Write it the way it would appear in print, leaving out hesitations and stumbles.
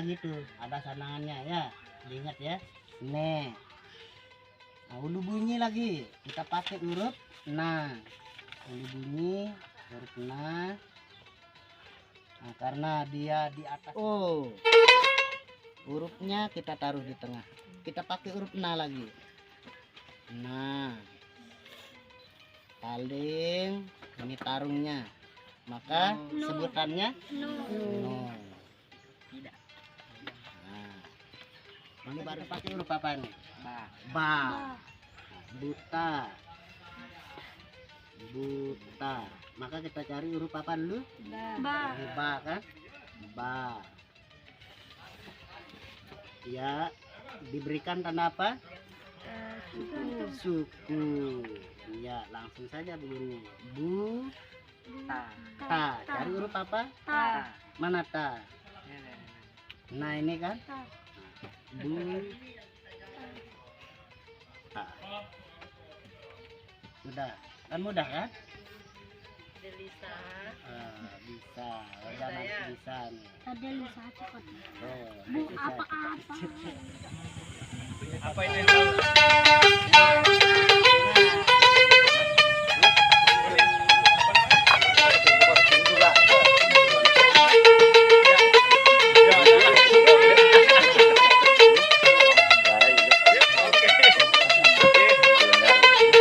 begitu, ada sanangannya ya. Diingat ya. Ne. Nah, ulu bunyi lagi. Kita pakai huruf na. Ulu bunyi huruf na. Nah, karena dia di atas. Oh. Hurufnya kita taruh di tengah. Kita pakai huruf na lagi. Nah. Paling ini tarungnya. Maka sebutannya no. Tidak. Nah. Ini baru pakai huruf apa nih? Ba. Buta. Buta. Maka kita cari huruf apa dulu? Ba. Ba kan? Ba. Ya, diberikan tanda apa? Suku. Ya, langsung saja begini. Bu. Ta. Cari huruf apa? Ta. Mana ta? Nah, ini kan? Bu. Ta. Sudah. Kan mudah kan? Delisa. Bisa. Jangan bisa nih. Ada Lisa cepat. Oh, Bu bisa. apa-apa. Apa itu yang